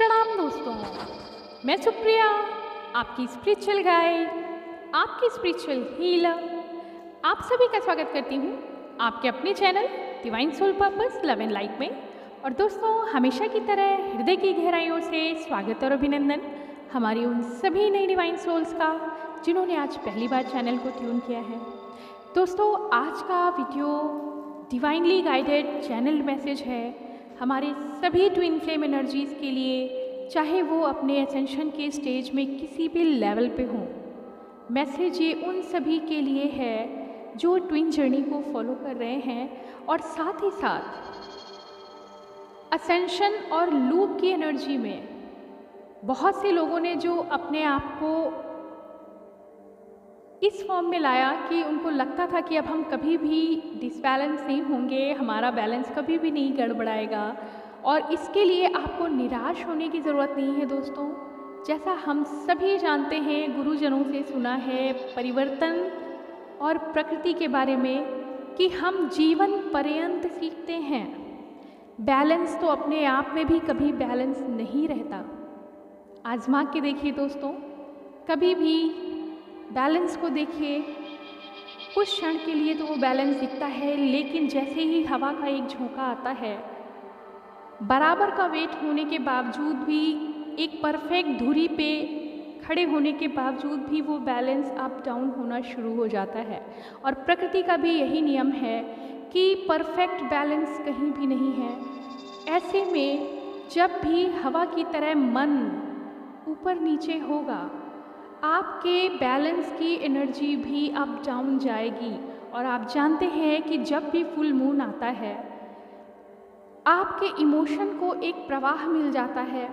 प्रणाम दोस्तों, मैं सुप्रिया, आपकी स्पिरिचुअल गाइड, आपकी स्पिरिचुअल हीलर। आप सभी का स्वागत करती हूँ आपके अपने channel divine soul purpose love and light में। और दोस्तों, हमेशा की तरह हृदय की गहराइयों से स्वागत और अभिनंदन हमारी उन सभी नई डिवाइन सोल्स का जिन्होंने आज पहली बार चैनल को ट्यून किया है। दोस्तों, आज का video divinely guided channel message है हमारे सभी ट्विन फ्लेम एनर्जीज़ के लिए, चाहे वो अपने एसेंशन के स्टेज में किसी भी लेवल पे हों। मैसेज ये उन सभी के लिए है जो ट्विन जर्नी को फॉलो कर रहे हैं और साथ ही साथ असेंशन और लूप की एनर्जी में बहुत से लोगों ने जो अपने आप को इस फॉर्म में लाया कि उनको लगता था कि अब हम कभी भी डिसबैलेंस नहीं होंगे, हमारा बैलेंस कभी भी नहीं गड़बड़ाएगा। और इसके लिए आपको निराश होने की ज़रूरत नहीं है दोस्तों। जैसा हम सभी जानते हैं, गुरुजनों से सुना है परिवर्तन और प्रकृति के बारे में कि हम जीवन पर्यंत सीखते हैं। बैलेंस तो अपने आप में भी कभी बैलेंस नहीं रहता। आजमा के देखिए दोस्तों, कभी भी बैलेंस को देखिए, कुछ क्षण के लिए तो वो बैलेंस दिखता है, लेकिन जैसे ही हवा का एक झोंका आता है, बराबर का वेट होने के बावजूद भी, एक परफेक्ट धुरी पे खड़े होने के बावजूद भी वो बैलेंस अप डाउन होना शुरू हो जाता है। और प्रकृति का भी यही नियम है कि परफेक्ट बैलेंस कहीं भी नहीं है। ऐसे में जब भी हवा की तरह मन ऊपर नीचे होगा, आपके बैलेंस की एनर्जी भी अप डाउन जाएगी। और आप जानते हैं कि जब भी फुल मून आता है, आपके इमोशन को एक प्रवाह मिल जाता है।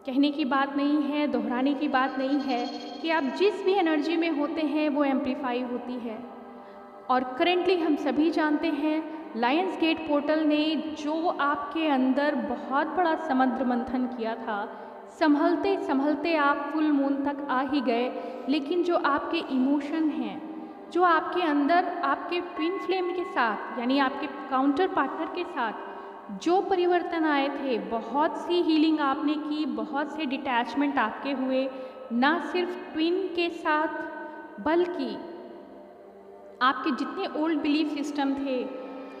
कहने की बात नहीं है, दोहराने की बात नहीं है कि आप जिस भी एनर्जी में होते हैं वो एम्पलीफाई होती है। और करेंटली हम सभी जानते हैं, लायंस गेट पोर्टल ने जो आपके अंदर बहुत बड़ा समुद्र मंथन किया था, संभलते संभलते आप फुल मून तक आ ही गए। लेकिन जो आपके इमोशन हैं, जो आपके अंदर आपके ट्विन फ्लेम के साथ यानी आपके काउंटर पार्टनर के साथ जो परिवर्तन आए थे, बहुत सी हीलिंग आपने की, बहुत से डिटैचमेंट आपके हुए, ना सिर्फ ट्विन के साथ बल्कि आपके जितने ओल्ड बिलीफ सिस्टम थे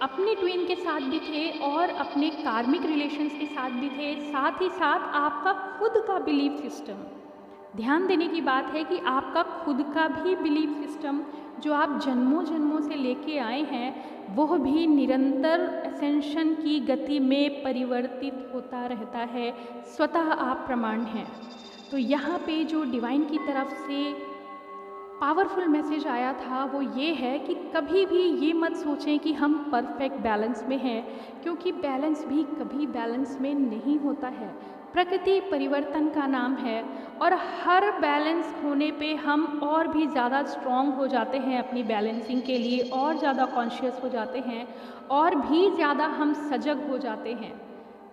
अपने ट्विन के साथ भी थे और अपने कार्मिक रिलेशंस के साथ भी थे, साथ ही साथ आपका खुद का बिलीफ सिस्टम। ध्यान देने की बात है कि आपका खुद का भी बिलीफ सिस्टम जो आप जन्मों जन्मों से लेके आए हैं, वह भी निरंतर असेंशन की गति में परिवर्तित होता रहता है। स्वतः आप प्रमाण हैं। तो यहाँ पे जो डिवाइन की तरफ से पावरफुल मैसेज आया था वो ये है कि कभी भी ये मत सोचें कि हम परफेक्ट बैलेंस में हैं, क्योंकि बैलेंस भी कभी बैलेंस में नहीं होता है। प्रकृति परिवर्तन का नाम है और हर बैलेंस होने पे हम और भी ज़्यादा स्ट्रॉन्ग हो जाते हैं अपनी बैलेंसिंग के लिए, और ज़्यादा कॉन्शियस हो जाते हैं, और भी ज़्यादा हम सजग हो जाते हैं।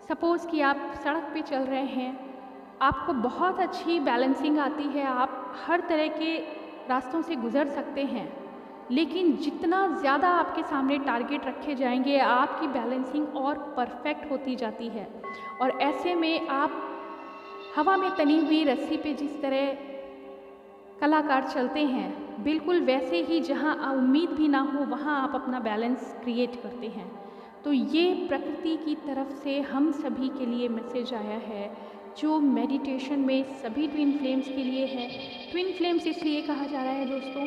सपोज़ कि आप सड़क पे चल रहे हैं, आपको बहुत अच्छी बैलेंसिंग आती है, आप हर तरह के रास्तों से गुज़र सकते हैं, लेकिन जितना ज़्यादा आपके सामने टारगेट रखे जाएंगे, आपकी बैलेंसिंग और परफेक्ट होती जाती है। और ऐसे में आप हवा में तनी हुई रस्सी पे जिस तरह कलाकार चलते हैं, बिल्कुल वैसे ही जहां उम्मीद भी ना हो वहां आप अपना बैलेंस क्रिएट करते हैं। तो ये प्रकृति की तरफ से हम सभी के लिए मैसेज आया है, जो मेडिटेशन में सभी ट्विन फ्लेम्स के लिए है। ट्विन फ्लेम्स इसलिए कहा जा रहा है दोस्तों।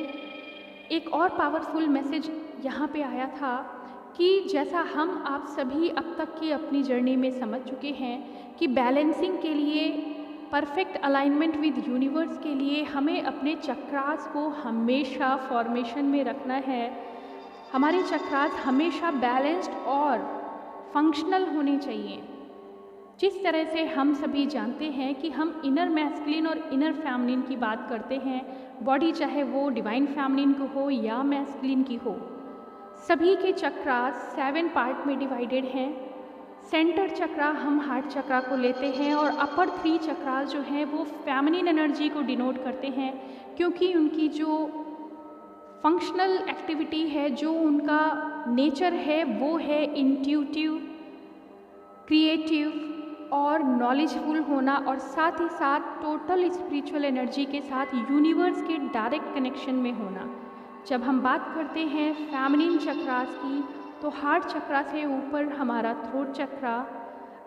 एक और पावरफुल मैसेज यहाँ पे आया था कि जैसा हम आप सभी अब तक की अपनी जर्नी में समझ चुके हैं कि बैलेंसिंग के लिए, परफेक्ट अलाइनमेंट विद यूनिवर्स के लिए हमें अपने चक्रास को हमेशा फॉर्मेशन में रखना है। हमारे चक्रास हमेशा बैलेंस्ड और फंक्शनल होने चाहिए। जिस तरह से हम सभी जानते हैं कि हम इनर मैस्कुलिन और इनर फेमिनिन की बात करते हैं, बॉडी चाहे वो डिवाइन फेमिनिन की हो या मैस्कुलिन की हो, सभी के चक्रास 7 पार्ट में डिवाइडेड हैं। सेंटर चक्रा हम हार्ट चक्रा को लेते हैं और अपर 3 चक्रास जो हैं वो फेमिनिन एनर्जी को डिनोट करते हैं, क्योंकि उनकी जो फंक्शनल एक्टिविटी है, जो उनका नेचर है, वो है इंट्यूटिव, क्रिएटिव, और नॉलेजफुल होना और साथ ही साथ टोटल स्पिरिचुअल एनर्जी के साथ यूनिवर्स के डायरेक्ट कनेक्शन में होना। जब हम बात करते हैं फेमिनिन चक्रास की, तो हार्ट चक्रा से ऊपर हमारा थ्रोट चक्रा,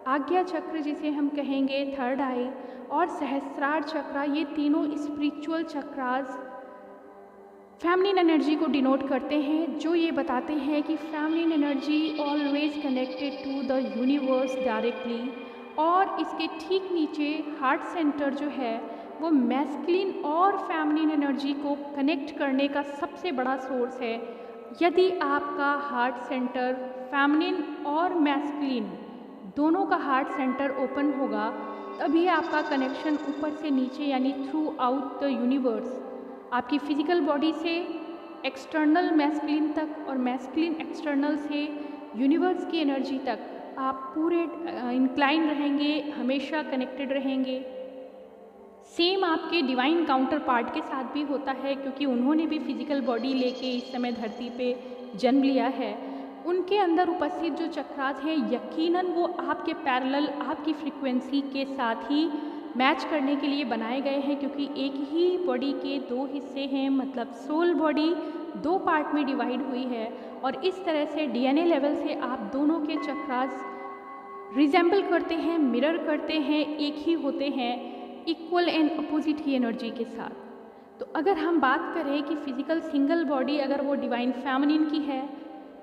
आज्ञा चक्र जिसे हम कहेंगे थर्ड आई, और सहस्त्रार चक्रा, ये तीनों स्पिरिचुअल चक्रास फेमिनिन एनर्जी को डिनोट करते हैं, जो ये बताते हैं कि feminine energy always connected to the universe directly. और इसके ठीक नीचे हार्ट सेंटर जो है वो मैस्कुलिन और फेमिनिन एनर्जी को कनेक्ट करने का सबसे बड़ा सोर्स है। यदि आपका हार्ट सेंटर फेमिनिन और मैस्कुलिन दोनों का हार्ट सेंटर ओपन होगा, तभी आपका कनेक्शन ऊपर से नीचे यानी थ्रू आउट द यूनिवर्स, आपकी फिजिकल बॉडी से एक्सटर्नल मैस्कुलिन तक और मैस्कुलिन एक्सटर्नल से यूनिवर्स की एनर्जी तक आप पूरे इंक्लाइन रहेंगे, हमेशा कनेक्टेड रहेंगे। सेम आपके डिवाइन काउंटर पार्ट के साथ भी होता है, क्योंकि उन्होंने भी फिजिकल बॉडी लेके इस समय धरती पे जन्म लिया है। उनके अंदर उपस्थित जो चक्रास हैं, यकीनन वो आपके पैरेलल, आपकी फ्रीक्वेंसी के साथ ही मैच करने के लिए बनाए गए हैं, क्योंकि एक ही बॉडी के दो हिस्से हैं, मतलब सोल बॉडी दो पार्ट में डिवाइड हुई है। और इस तरह से डीएनए लेवल से आप दोनों के चक्रास रिजेंबल करते हैं, मिरर करते हैं, एक ही होते हैं, equal and opposite he energy के साथ। तो अगर हम बात करें कि फिजिकल सिंगल बॉडी अगर वो डिवाइन फेमिनिन की है,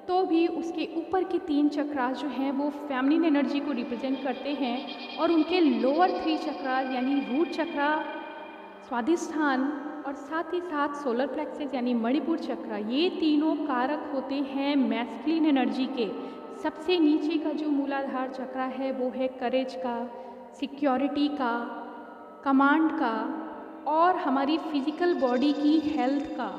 तो भी उसके ऊपर के तीन चक्रास जो हैं वो फेमिनिन एनर्जी को रिप्रेजेंट करते हैं, और उनके लोअर थ्री चक्रास यानी रूट चक्रा, स्वादिष्ठान और साथ ही साथ सोलर प्लेक्सस यानी मणिपुर चक्रा, ये तीनों कारक होते हैं मैस्कुलिन एनर्जी के। सबसे नीचे का जो मूलाधार चक्रा है वो है करेज का, सिक्योरिटी का, कमांड का और हमारी फिजिकल बॉडी की हेल्थ का,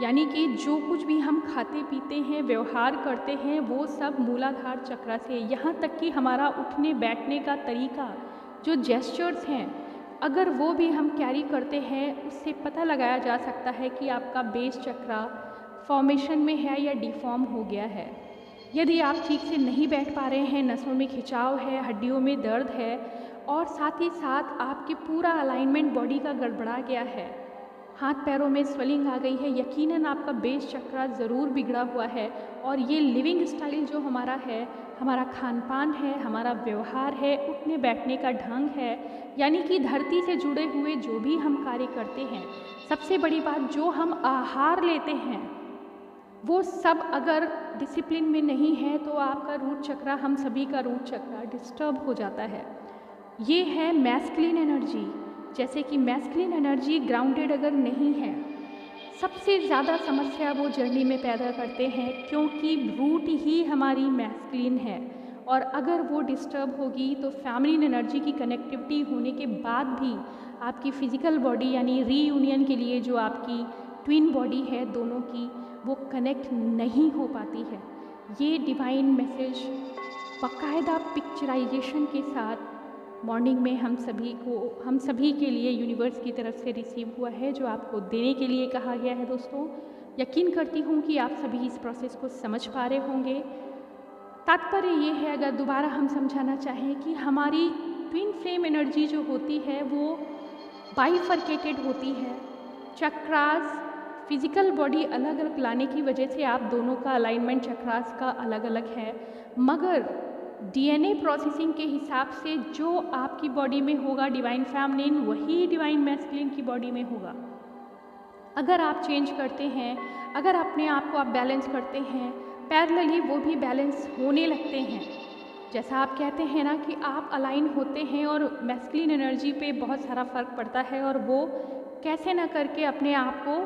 यानी कि जो कुछ भी हम खाते पीते हैं, व्यवहार करते हैं, वो सब मूलाधार चक्र से, यहाँ तक कि हमारा उठने बैठने का तरीका, जो जेस्चर्स हैं, अगर वो भी हम कैरी करते हैं, उससे पता लगाया जा सकता है कि आपका बेस चक्रा फॉर्मेशन में है या डिफॉर्म हो गया है। यदि आप ठीक से नहीं बैठ पा रहे हैं, नसों में खिंचाव है, हड्डियों में दर्द है और साथ ही साथ आपके पूरा अलाइनमेंट बॉडी का गड़बड़ा गया है, हाथ पैरों में स्वेलिंग आ गई है, यकीनन आपका बेस चक्रा ज़रूर बिगड़ा हुआ है। और ये लिविंग स्टाइल जो हमारा है, हमारा खान पान है, हमारा व्यवहार है, उठने बैठने का ढंग है, यानी कि धरती से जुड़े हुए जो भी हम कार्य करते हैं, सबसे बड़ी बात जो हम आहार लेते हैं, वो सब अगर डिसिप्लिन में नहीं है तो आपका रूट चक्रा, हम सभी का रूट चक्रा डिस्टर्ब हो जाता है। ये है मैस्कुलिन एनर्जी। जैसे कि मैस्कुलिन एनर्जी ग्राउंडेड अगर नहीं है, सबसे ज़्यादा समस्या वो जर्नी में पैदा करते हैं, क्योंकि रूट ही हमारी मैस्कुलिन है। और अगर वो डिस्टर्ब होगी तो फेमिनिन एनर्जी की कनेक्टिविटी होने के बाद भी आपकी फ़िज़िकल बॉडी यानी रीयूनियन के लिए जो आपकी ट्विन बॉडी है दोनों की, वो कनेक्ट नहीं हो पाती है। ये डिवाइन मैसेज बाकायदा पिक्चराइजेशन के साथ मॉर्निंग में हम सभी के लिए यूनिवर्स की तरफ से रिसीव हुआ है, जो आपको देने के लिए कहा गया है। दोस्तों, यकीन करती हूँ कि आप सभी इस प्रोसेस को समझ पा रहे होंगे। तात्पर्य ये है, अगर दोबारा हम समझाना चाहें, कि हमारी ट्विन फ्लेम एनर्जी जो होती है वो बाइफर्केटेड होती है। चक्रास फिजिकल बॉडी अलग अलग लाने की वजह से आप दोनों का अलाइनमेंट चक्रास का अलग अलग है, मगर डीएनए प्रोसेसिंग के हिसाब से जो आपकी बॉडी में होगा डिवाइन फेमिनिन, वही डिवाइन मैस्कुलिन की बॉडी में होगा। अगर आप चेंज करते हैं, अगर अपने आप को आप बैलेंस करते हैं, पैरेलली वो भी बैलेंस होने लगते हैं। जैसा आप कहते हैं ना कि आप अलाइन होते हैं और मैस्कुलिन एनर्जी पे बहुत सारा फ़र्क पड़ता है, और वो कैसे ना करके अपने आप को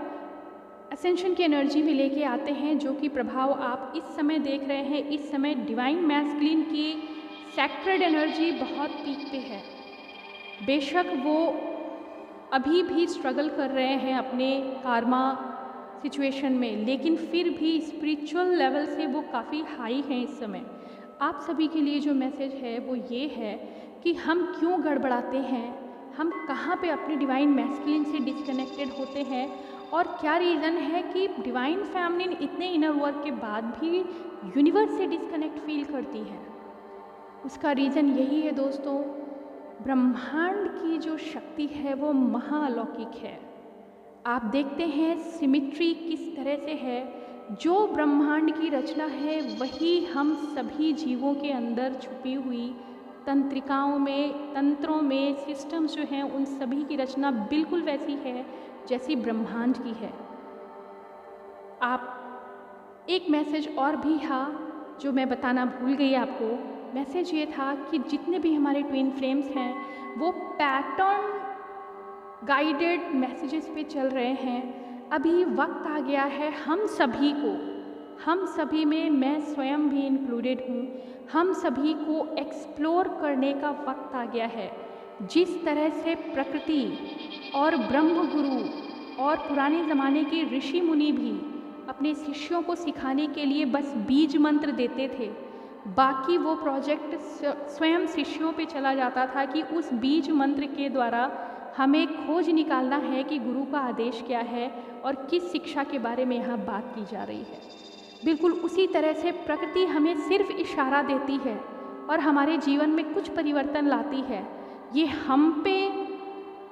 असेंशन की एनर्जी में लेके आते हैं, जो कि प्रभाव आप इस समय देख रहे हैं। इस समय डिवाइन मैस्कुलिन की सैक्रेड एनर्जी बहुत पीक पे है। बेशक वो अभी भी स्ट्रगल कर रहे हैं अपने कार्मा सिचुएशन में, लेकिन फिर भी स्पिरिचुअल लेवल से वो काफ़ी हाई हैं इस समय। आप सभी के लिए जो मैसेज है वो ये है कि हम क्यों गड़बड़ाते हैं, हम कहाँ पे अपने डिवाइन मैस्कुलिन से डिस्कनेक्टेड होते हैं, और क्या रीज़न है कि डिवाइन फेमिनिन इतने इनर वर्क के बाद भी यूनिवर्स से डिस्कनेक्ट फील करती है। उसका रीज़न यही है दोस्तों, ब्रह्मांड की जो शक्ति है वो महालौकिक है। आप देखते हैं सिमिट्री किस तरह से है, जो ब्रह्मांड की रचना है वही हम सभी जीवों के अंदर छुपी हुई तंत्रिकाओं में, तंत्रों में, सिस्टम्स जो हैं उन सभी की रचना बिल्कुल वैसी है जैसी ब्रह्मांड की है। आप एक मैसेज और भी था जो मैं बताना भूल गई आपको। मैसेज ये था कि जितने भी हमारे ट्विन फ्लेम्स हैं वो पैटर्न गाइडेड मैसेजेस पे चल रहे हैं। अभी वक्त आ गया है हम सभी को, हम सभी में मैं स्वयं भी इंक्लूडेड हूँ, हम सभी को एक्सप्लोर करने का वक्त आ गया है। जिस तरह से प्रकृति और ब्रह्म गुरु और पुराने ज़माने के ऋषि मुनि भी अपने शिष्यों को सिखाने के लिए बस बीज मंत्र देते थे, बाकी वो प्रोजेक्ट स्वयं शिष्यों पे चला जाता था कि उस बीज मंत्र के द्वारा हमें खोज निकालना है कि गुरु का आदेश क्या है और किस शिक्षा के बारे में यहाँ बात की जा रही है। बिल्कुल उसी तरह से प्रकृति हमें सिर्फ इशारा देती है और हमारे जीवन में कुछ परिवर्तन लाती है। ये हम पे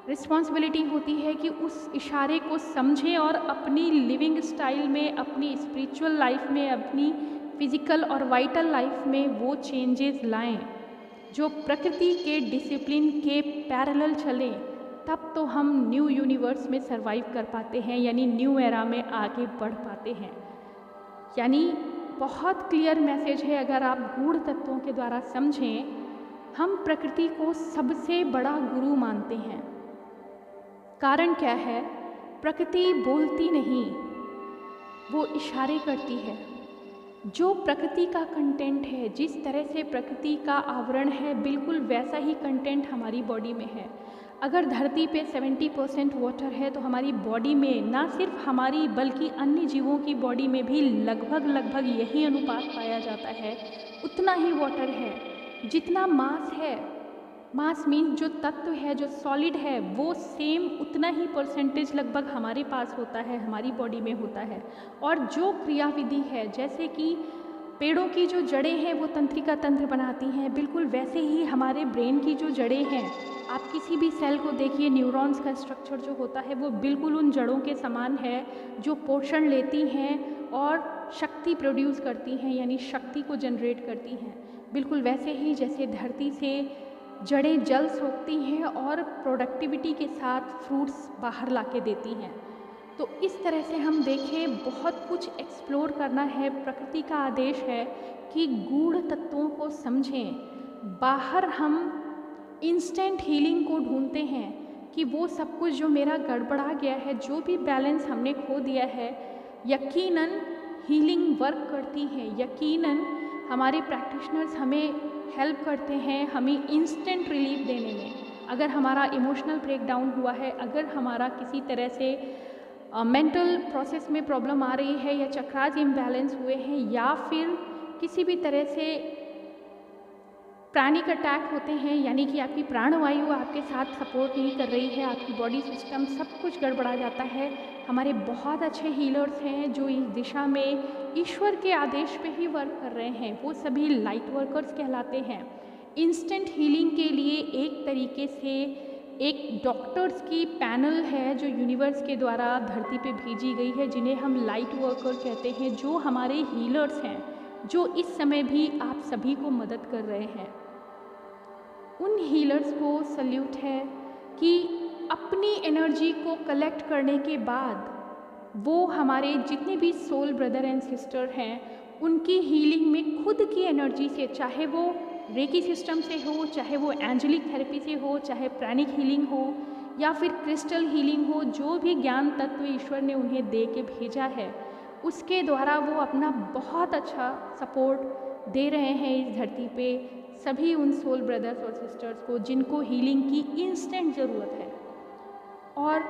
रिस्पॉन्सिबिलिटी होती है कि उस इशारे को समझें और अपनी लिविंग स्टाइल में, अपनी स्पिरिचुअल लाइफ में, अपनी फिजिकल और वाइटल लाइफ में वो चेंजेस लाएं जो प्रकृति के डिसिप्लिन के पैरेलल चलें। तब तो हम न्यू यूनिवर्स में सरवाइव कर पाते हैं, यानी न्यू एरा में आगे बढ़ पाते हैं। यानी बहुत क्लियर मैसेज है, अगर आप गूढ़ तत्वों के द्वारा समझें, हम प्रकृति को सबसे बड़ा गुरु मानते हैं। कारण क्या है? प्रकृति बोलती नहीं, वो इशारे करती है। जो प्रकृति का कंटेंट है, जिस तरह से प्रकृति का आवरण है, बिल्कुल वैसा ही कंटेंट हमारी बॉडी में है। अगर धरती पे 70% वाटर है तो हमारी बॉडी में, ना सिर्फ हमारी बल्कि अन्य जीवों की बॉडी में भी लगभग यही अनुपात पाया जाता है। उतना ही वाटर है। जितना मास है, मास मीन्स जो तत्व है, जो सॉलिड है, वो सेम उतना ही परसेंटेज लगभग हमारे पास होता है, हमारी बॉडी में होता है। और जो क्रियाविधि है, जैसे कि पेड़ों की जो जड़ें हैं वो तंत्रिका तंत्र बनाती हैं, बिल्कुल वैसे ही हमारे ब्रेन की जो जड़ें हैं, आप किसी भी सेल को देखिए, न्यूरॉन्स का स्ट्रक्चर जो होता है वो बिल्कुल उन जड़ों के समान है जो पोषण लेती हैं और शक्ति प्रोड्यूस करती हैं, यानी शक्ति को जनरेट करती हैं। बिल्कुल वैसे ही जैसे धरती से जड़ें जल सोखती हैं और प्रोडक्टिविटी के साथ फ्रूट्स बाहर लाके देती हैं। तो इस तरह से हम देखें, बहुत कुछ एक्सप्लोर करना है। प्रकृति का आदेश है कि गूढ़ तत्वों को समझें। बाहर हम इंस्टेंट हीलिंग को ढूंढते हैं कि वो सब कुछ जो मेरा गड़बड़ा गया है, जो भी बैलेंस हमने खो दिया है, यकीनन हीलिंग वर्क करती है। यकीनन हमारे प्रैक्टिशनर्स हमें हेल्प करते हैं, हमें इंस्टेंट रिलीफ देने में। अगर हमारा इमोशनल ब्रेकडाउन हुआ है, अगर हमारा किसी तरह से मेंटल प्रोसेस में प्रॉब्लम आ रही है, या चक्रास इम्बैलेंस हुए हैं, या फिर किसी भी तरह से प्राणिक अटैक होते हैं, यानी कि आपकी प्राणवायु आपके साथ सपोर्ट नहीं कर रही है, आपकी बॉडी सिस्टम सब कुछ गड़बड़ा जाता है। हमारे बहुत अच्छे हीलर्स हैं जो इस दिशा में ईश्वर के आदेश पे ही वर्क कर रहे हैं, वो सभी लाइट वर्कर्स कहलाते हैं। इंस्टेंट हीलिंग के लिए एक तरीके से एक डॉक्टर्स की पैनल है जो यूनिवर्स के द्वारा धरती पे भेजी गई है, जिन्हें हम लाइट वर्कर कहते हैं, जो हमारे हीलर्स हैं, जो इस समय भी आप सभी को मदद कर रहे हैं। उन हीलर्स को सल्यूट है कि अपनी एनर्जी को कलेक्ट करने के बाद वो हमारे जितने भी सोल ब्रदर एंड सिस्टर हैं, उनकी हीलिंग में खुद की एनर्जी से, चाहे वो रेकी सिस्टम से हो, चाहे वो एंजेलिक थेरेपी से हो, चाहे प्राणिक हीलिंग हो, या फिर क्रिस्टल हीलिंग हो, जो भी ज्ञान तत्व ईश्वर ने उन्हें दे के भेजा है, उसके द्वारा वो अपना बहुत अच्छा सपोर्ट दे रहे हैं इस धरती पे सभी उन सोल ब्रदर्स और सिस्टर्स को जिनको हीलिंग की इंस्टेंट ज़रूरत है। और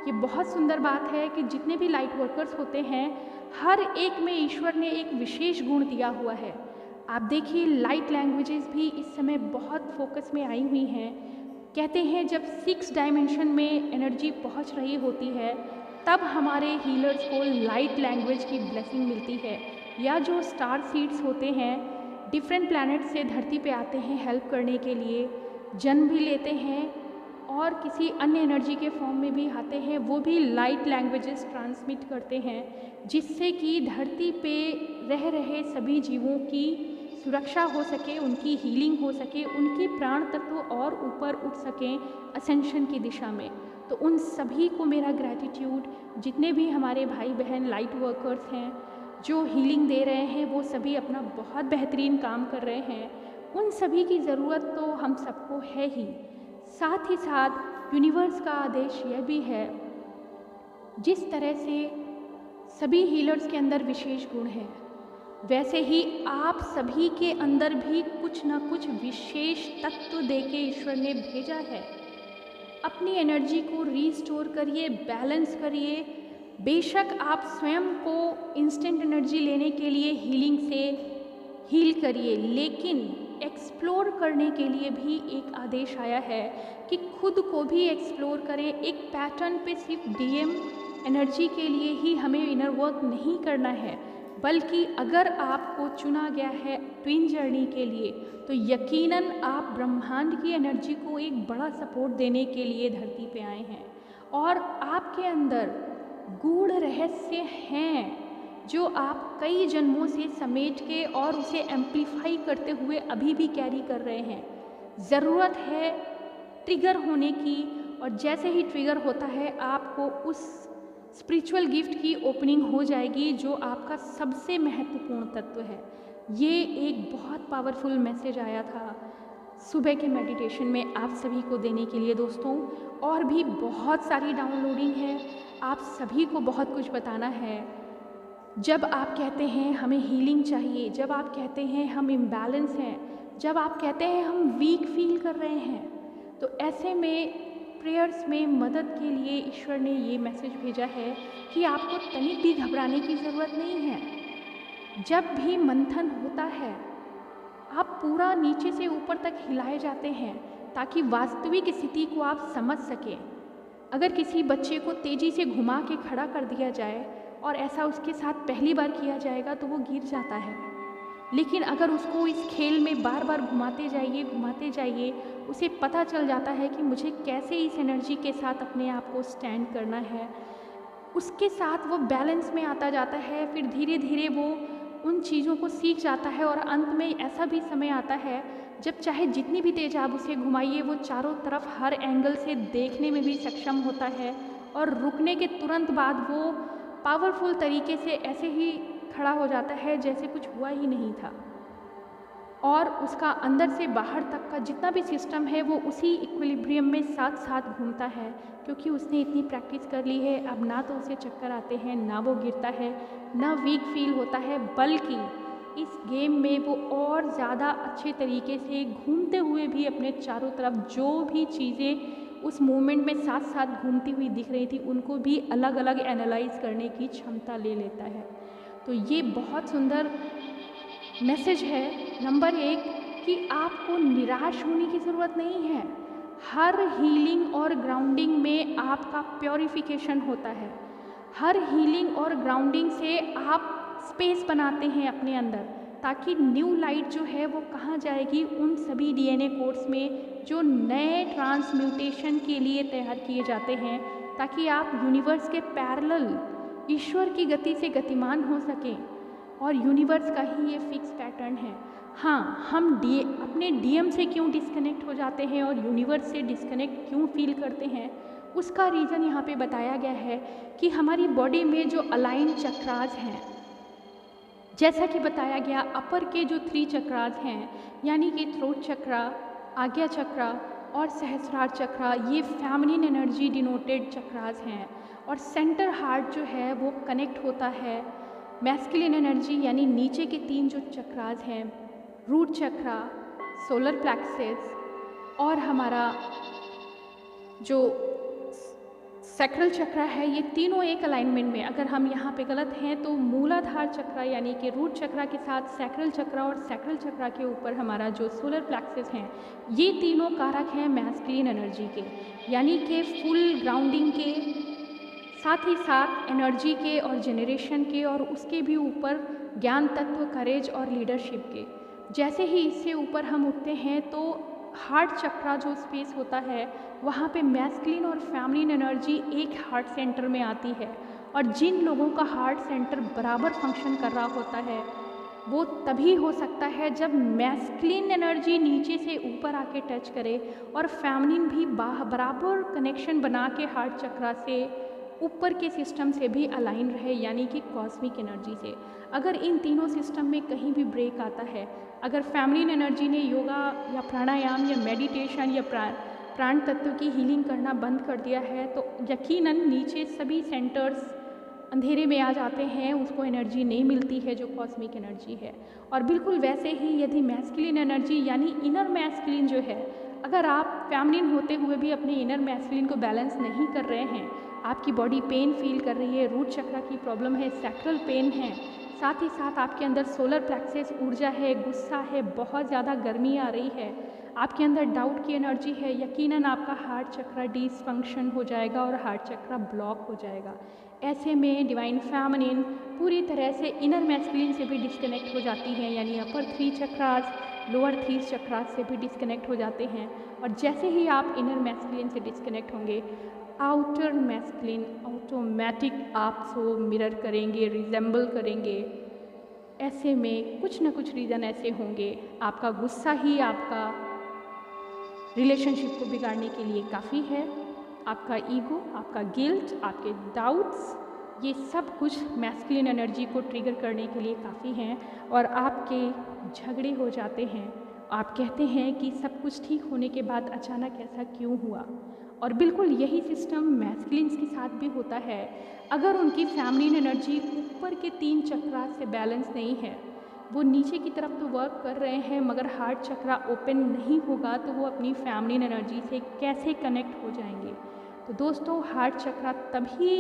ये बहुत सुंदर बात है कि जितने भी लाइट वर्कर्स होते हैं, हर एक में ईश्वर ने एक विशेष गुण दिया हुआ है। आप देखिए, लाइट लैंग्वेजेस भी इस समय बहुत फोकस में आई हुई हैं। कहते हैं जब 6 डायमेंशन में एनर्जी पहुंच रही होती है, तब हमारे हीलर्स को लाइट लैंग्वेज की ब्लेसिंग मिलती है। या जो स्टार सीड्स होते हैं, डिफरेंट प्लैनेट से धरती पे आते हैं हेल्प करने के लिए, जन्म भी लेते हैं और किसी अन्य एनर्जी के फॉर्म में भी आते हैं, वो भी लाइट लैंग्वेजेस ट्रांसमिट करते हैं, जिससे कि धरती पे रह रहे सभी जीवों की सुरक्षा हो सके, उनकी हीलिंग हो सके, उनकी प्राण तत्व और ऊपर उठ सकें असेंशन की दिशा में। तो उन सभी को मेरा ग्रैटिट्यूड, जितने भी हमारे भाई बहन लाइट वर्कर्स हैं जो हीलिंग दे रहे हैं, वो सभी अपना बहुत बेहतरीन काम कर रहे हैं, उन सभी की ज़रूरत तो हम सबको है ही। साथ ही साथ यूनिवर्स का आदेश यह भी है, जिस तरह से सभी हीलर्स के अंदर विशेष गुण हैं, वैसे ही आप सभी के अंदर भी कुछ ना कुछ विशेष तत्व देके ईश्वर ने भेजा है। अपनी एनर्जी को रीस्टोर करिए, बैलेंस करिए। बेशक आप स्वयं को इंस्टेंट एनर्जी लेने के लिए हीलिंग से हील करिए, लेकिन एक्सप्लोर करने के लिए भी एक आदेश आया है कि खुद को भी एक्सप्लोर करें। एक पैटर्न पे सिर्फ डीएम एनर्जी के लिए ही हमें इनर वर्क नहीं करना है, बल्कि अगर आपको चुना गया है ट्विन जर्नी के लिए, तो यकीनन आप ब्रह्मांड की एनर्जी को एक बड़ा सपोर्ट देने के लिए धरती पे आए हैं। और आपके अंदर गूढ़ रहस्य हैं जो आप कई जन्मों से समेट के और उसे एम्प्लीफाई करते हुए अभी भी कैरी कर रहे हैं। ज़रूरत है ट्रिगर होने की, और जैसे ही ट्रिगर होता है आपको उस स्पिरिचुअल गिफ्ट की ओपनिंग हो जाएगी जो आपका सबसे महत्वपूर्ण तत्व है। ये एक बहुत पावरफुल मैसेज आया था सुबह के मेडिटेशन में आप सभी को देने के लिए दोस्तों। और भी बहुत सारी डाउनलोडिंग है, आप सभी को बहुत कुछ बताना है। जब आप कहते हैं हमें हीलिंग चाहिए, जब आप कहते हैं हम इम्बैलेंस हैं, जब आप कहते हैं हम वीक फील कर रहे हैं, तो ऐसे में प्रेयर्स में मदद के लिए ईश्वर ने ये मैसेज भेजा है कि आपको तनिक भी घबराने की ज़रूरत नहीं है। जब भी मंथन होता है आप पूरा नीचे से ऊपर तक हिलाए जाते हैं ताकि वास्तविक स्थिति को आप समझ सकें। अगर किसी बच्चे को तेज़ी से घुमा के खड़ा कर दिया जाए और ऐसा उसके साथ पहली बार किया जाएगा तो वो गिर जाता है, लेकिन अगर उसको इस खेल में बार बार घुमाते जाइए, उसे पता चल जाता है कि मुझे कैसे इस एनर्जी के साथ अपने आप को स्टैंड करना है, उसके साथ वो बैलेंस में आता जाता है। फिर धीरे धीरे वो उन चीज़ों को सीख जाता है और अंत में ऐसा भी समय आता है जब चाहे जितनी भी तेज आप उसे घुमाइए, वो चारों तरफ हर एंगल से देखने में भी सक्षम होता है और रुकने के तुरंत बाद वो पावरफुल तरीके से ऐसे ही खड़ा हो जाता है जैसे कुछ हुआ ही नहीं था। और उसका अंदर से बाहर तक का जितना भी सिस्टम है वो उसी इक्विलिब्रियम में साथ साथ घूमता है, क्योंकि उसने इतनी प्रैक्टिस कर ली है। अब ना तो उसे चक्कर आते हैं, ना वो गिरता है, ना वीक फील होता है, बल्कि इस गेम में वो और ज़्यादा अच्छे तरीके से घूमते हुए भी अपने चारों तरफ जो भी चीज़ें उस मोमेंट में साथ साथ घूमती हुई दिख रही थी उनको भी अलग अलग एनालाइज करने की क्षमता ले लेता है। तो ये बहुत सुंदर मैसेज है नंबर 1 कि आपको निराश होने की ज़रूरत नहीं है। हर हीलिंग और ग्राउंडिंग में आपका प्योरिफिकेशन होता है। हर हीलिंग और ग्राउंडिंग से आप स्पेस बनाते हैं अपने अंदर, ताकि न्यू लाइट जो है वो कहाँ जाएगी, उन सभी डीएनए कोड्स में जो नए ट्रांसम्यूटेशन के लिए तैयार किए जाते हैं, ताकि आप यूनिवर्स के पैरेलल ईश्वर की गति से गतिमान हो सकें। और यूनिवर्स का ही ये फिक्स पैटर्न है। हाँ, हम अपने डीएम से क्यों डिस्कनेक्ट हो जाते हैं और यूनिवर्स से डिस्कनेक्ट क्यों फील करते हैं, उसका रीज़न यहाँ पे बताया गया है कि हमारी बॉडी में जो अलाइन चक्रास हैं, जैसा कि बताया गया अपर के जो 3 चक्रास हैं, यानी कि थ्रोट चक्रा, आज्ञा चक्रा और सहस्रार चक्रा, ये फेमिनिन एनर्जी डिनोटेड चक्रास हैं। और सेंटर हार्ट जो है वो कनेक्ट होता है मैस्कुलिन एनर्जी, यानी नीचे के 3 जो चक्रास हैं, रूट चक्रा, सोलर प्लेक्सस और हमारा जो सैक्रल चक्रा है, ये तीनों एक अलाइनमेंट में। अगर हम यहाँ पे गलत हैं तो मूलाधार चक्रा यानी कि रूट चक्रा के साथ सैक्रल चक्रा और सैक्रल चक्रा के ऊपर हमारा जो सोलर प्लेक्सस हैं, ये तीनों कारक हैं मैस्कुलिन एनर्जी के, यानी कि फुल ग्राउंडिंग के, साथ ही साथ एनर्जी के और जेनरेशन के, और उसके भी ऊपर ज्ञान तत्व, करेज और लीडरशिप के। जैसे ही इससे ऊपर हम उठते हैं तो हार्ट चक्रा जो स्पेस होता है वहाँ पे मैस्कुलिन और फेमिनिन एनर्जी एक हार्ट सेंटर में आती है। और जिन लोगों का हार्ट सेंटर बराबर फंक्शन कर रहा होता है वो तभी हो सकता है जब मैस्कुलिन एनर्जी नीचे से ऊपर आके टच करे और फेमिनिन भी बराबर कनेक्शन बना के हार्ट चक्रा से ऊपर के सिस्टम से भी अलाइन रहे, यानी कि कॉस्मिक एनर्जी से। अगर इन तीनों सिस्टम में कहीं भी ब्रेक आता है, अगर फेमिनिन एनर्जी ने योगा या प्राणायाम या मेडिटेशन या प्राण तत्व की हीलिंग करना बंद कर दिया है तो यकीनन नीचे सभी सेंटर्स अंधेरे में आ जाते हैं, उसको एनर्जी नहीं मिलती है जो कॉस्मिक एनर्जी है। और बिल्कुल वैसे ही यदि मैस्कुलिन एनर्जी यानी इनर मैस्कुलिन जो है, अगर आप फेमिनिन होते हुए भी अपने इनर मैस्कुलिन को बैलेंस नहीं कर रहे हैं, आपकी बॉडी पेन फील कर रही है, रूट चक्र की प्रॉब्लम है, सैक्रल पेन है, साथ ही साथ आपके अंदर सोलर प्लेक्सस ऊर्जा है, गुस्सा है, बहुत ज़्यादा गर्मी आ रही है, आपके अंदर डाउट की एनर्जी है, यकीनन आपका हार्ट चक्र डिसफंक्शन हो जाएगा और हार्ट चक्र ब्लॉक हो जाएगा। ऐसे में डिवाइन फेमिनिन पूरी तरह से इनर मैस्कुलिन से भी डिस्कनेक्ट हो जाती है, यानी अपर 3 चक्रास लोअर 3 चक्रास से भी डिस्कनेक्ट हो जाते हैं। और जैसे ही आप इनर मैस्कुलिन से डिस्कनेक्ट होंगे, आउटर मैस्कुलिन ऑटोमेटिक आपको मिरर करेंगे, रिजेंबल करेंगे। ऐसे में कुछ ना कुछ रीज़न ऐसे होंगे, आपका गुस्सा ही आपका रिलेशनशिप को बिगाड़ने के लिए काफ़ी है, आपका ईगो, आपका गिल्ट, आपके डाउट्स, ये सब कुछ मैस्कुलिन एनर्जी को ट्रिगर करने के लिए काफ़ी हैं और आपके झगड़े हो जाते हैं। आप कहते हैं कि सब कुछ ठीक होने के बाद अचानक ऐसा क्यों हुआ। और बिल्कुल यही सिस्टम मैस्कुलिन्स के साथ भी होता है। अगर उनकी फेमिनिन एनर्जी ऊपर के 3 चक्रा से बैलेंस नहीं है, वो नीचे की तरफ तो वर्क कर रहे हैं मगर हार्ट चक्रा ओपन नहीं होगा तो वो अपनी फेमिनिन एनर्जी से कैसे कनेक्ट हो जाएंगे। तो दोस्तों, हार्ट चक्रा तभी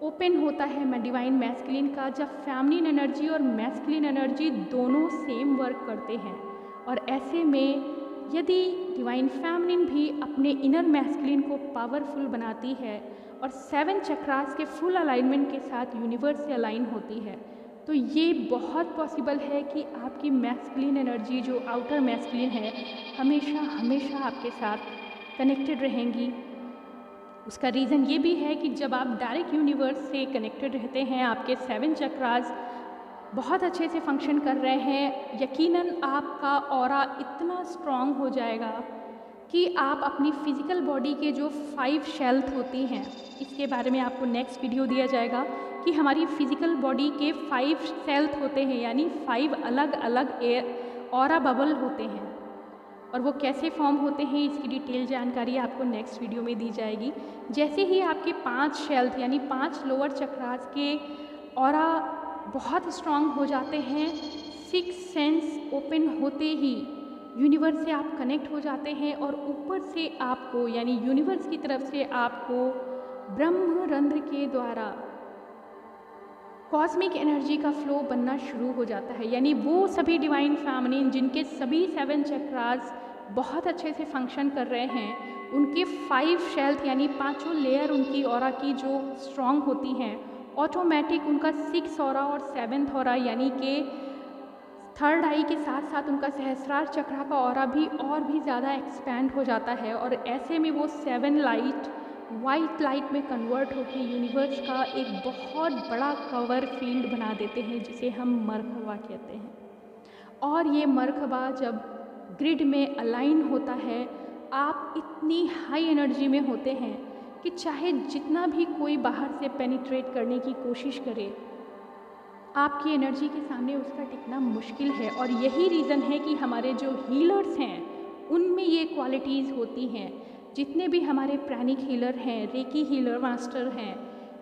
ओपन होता है डिवाइन मैस्कुलिन का जब फेमिनिन एनर्जी और मैस्कुलिन एनर्जी दोनों सेम वर्क करते हैं। और ऐसे में यदि डिवाइन फेमिनिन भी अपने इनर मैस्कुलिन को पावरफुल बनाती है और 7 चक्रास के फुल अलाइनमेंट के साथ यूनिवर्स से अलाइन होती है, तो ये बहुत पॉसिबल है कि आपकी मैस्कुलिन एनर्जी जो आउटर मैस्कुलिन है हमेशा हमेशा आपके साथ कनेक्टेड रहेंगी। उसका रीज़न ये भी है कि जब आप डायरेक्ट यूनिवर्स से कनेक्टेड रहते हैं, आपके 7 चक्रास बहुत अच्छे से फंक्शन कर रहे हैं, यकीनन आपका ऑरा इतना स्ट्रॉन्ग हो जाएगा कि आप अपनी फिज़िकल बॉडी के जो 5 शेल्थ होती हैं, इसके बारे में आपको नेक्स्ट वीडियो दिया जाएगा कि हमारी फिज़िकल बॉडी के 5 शेल्थ होते हैं, यानी 5 अलग अलग ऑरा बबल होते हैं और वो कैसे फॉर्म होते हैं इसकी डिटेल जानकारी आपको नेक्स्ट वीडियो में दी जाएगी। जैसे ही आपके 5 शेल्थ यानी 5 लोअर चक्रास के ऑरा बहुत स्ट्रांग हो जाते हैं, 6 सेंस ओपन होते ही यूनिवर्स से आप कनेक्ट हो जाते हैं और ऊपर से आपको यानी यूनिवर्स की तरफ से आपको ब्रह्म रंध्र के द्वारा कॉस्मिक एनर्जी का फ्लो बनना शुरू हो जाता है। यानी वो सभी डिवाइन फेमिनिन जिनके सभी 7 चक्रास बहुत अच्छे से फंक्शन कर रहे हैं, उनके 5 शेल्थ यानी 5 लेयर उनकी ऑरा की जो स्ट्रॉन्ग होती हैं, ऑटोमेटिक उनका 6 ऑरा और 7th ऑरा यानी कि 3rd आई के साथ साथ उनका सहस्रार चक्र का ऑरा भी और भी ज़्यादा एक्सपैंड हो जाता है और ऐसे में वो 7 लाइट वाइट लाइट में कन्वर्ट होकर यूनिवर्स का एक बहुत बड़ा कवर फील्ड बना देते हैं जिसे हम मरकबा कहते हैं। और ये मरकबा जब ग्रिड में अलाइन होता है, आप इतनी हाई एनर्जी में होते हैं कि चाहे जितना भी कोई बाहर से पेनिट्रेट करने की कोशिश करे, आपकी एनर्जी के सामने उसका टिकना मुश्किल है। और यही रीज़न है कि हमारे जो हीलर्स हैं उनमें ये क्वालिटीज़ होती हैं। जितने भी हमारे प्राणिक हीलर हैं, रेकी हीलर मास्टर हैं,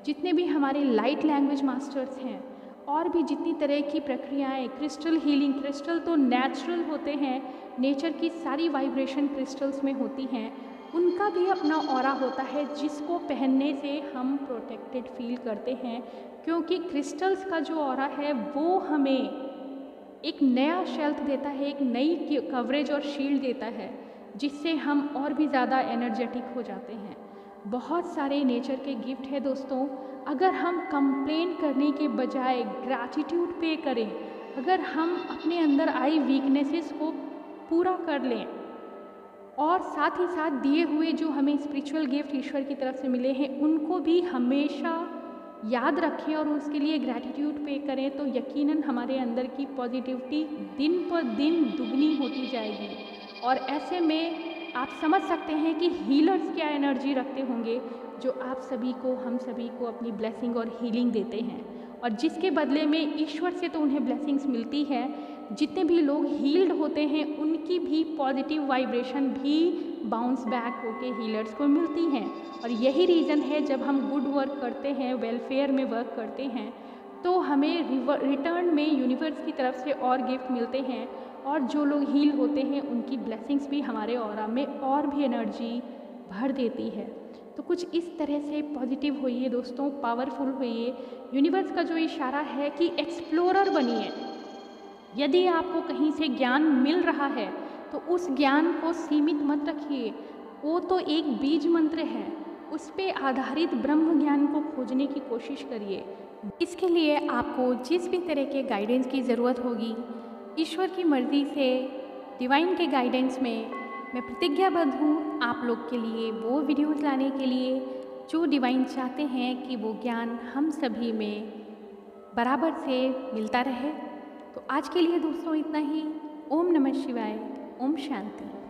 जितने भी हमारे लाइट लैंग्वेज मास्टर्स हैं और भी जितनी तरह की प्रक्रियाएं, क्रिस्टल हीलिंग, क्रिस्टल तो नेचुरल होते हैं, नेचर की सारी वाइब्रेशन क्रिस्टल्स में होती हैं, उनका भी अपना ऑरा होता है जिसको पहनने से हम प्रोटेक्टेड फील करते हैं। क्योंकि क्रिस्टल्स का जो ऑरा है वो हमें एक नया शेल्थ देता है, एक नई कवरेज और शील्ड देता है जिससे हम और भी ज़्यादा एनर्जेटिक हो जाते हैं। बहुत सारे नेचर के गिफ्ट है दोस्तों। अगर हम कंप्लेन करने के बजाय ग्रैटिट्यूड पे करें, अगर हम अपने अंदर आई वीकनेसेस को पूरा कर लें और साथ ही साथ दिए हुए जो हमें स्पिरिचुअल गिफ्ट ईश्वर की तरफ से मिले हैं उनको भी हमेशा याद रखें और उसके लिए ग्रैटिट्यूड पे करें, तो यकीनन हमारे अंदर की पॉजिटिविटी दिन पर दिन दुगनी होती जाएगी। और ऐसे में आप समझ सकते हैं कि हीलर्स क्या एनर्जी रखते होंगे, जो आप सभी को, हम सभी को अपनी ब्लेसिंग और हीलिंग देते हैं, और जिसके बदले में ईश्वर से तो उन्हें ब्लेसिंग्स मिलती है। जितने भी लोग हील्ड होते हैं उनकी भी पॉजिटिव वाइब्रेशन भी बाउंस बैक होके हीलर्स को मिलती हैं। और यही रीज़न है जब हम गुड वर्क करते हैं, वेलफेयर में वर्क करते हैं, तो हमें रिटर्न में यूनिवर्स की तरफ से और गिफ्ट मिलते हैं, और जो लोग हील होते हैं उनकी ब्लेसिंग्स भी हमारे ऑरा में और भी एनर्जी भर देती है। तो कुछ इस तरह से पॉजिटिव होइए दोस्तों, पावरफुल होइए। यूनिवर्स का जो इशारा है कि एक्सप्लोरर बनिए। यदि आपको कहीं से ज्ञान मिल रहा है तो उस ज्ञान को सीमित मत रखिए, वो तो एक बीज मंत्र है, उस पे आधारित ब्रह्म ज्ञान को खोजने की कोशिश करिए। इसके लिए आपको जिस भी तरह के गाइडेंस की ज़रूरत होगी, ईश्वर की मर्ज़ी से, डिवाइन के गाइडेंस में मैं प्रतिज्ञाबद्ध हूँ आप लोग के लिए वो वीडियोज़ लाने के लिए जो डिवाइन चाहते हैं कि वो ज्ञान हम सभी में बराबर से मिलता रहे। तो आज के लिए दोस्तों इतना ही। ओम नमः शिवाय, ओम शांति।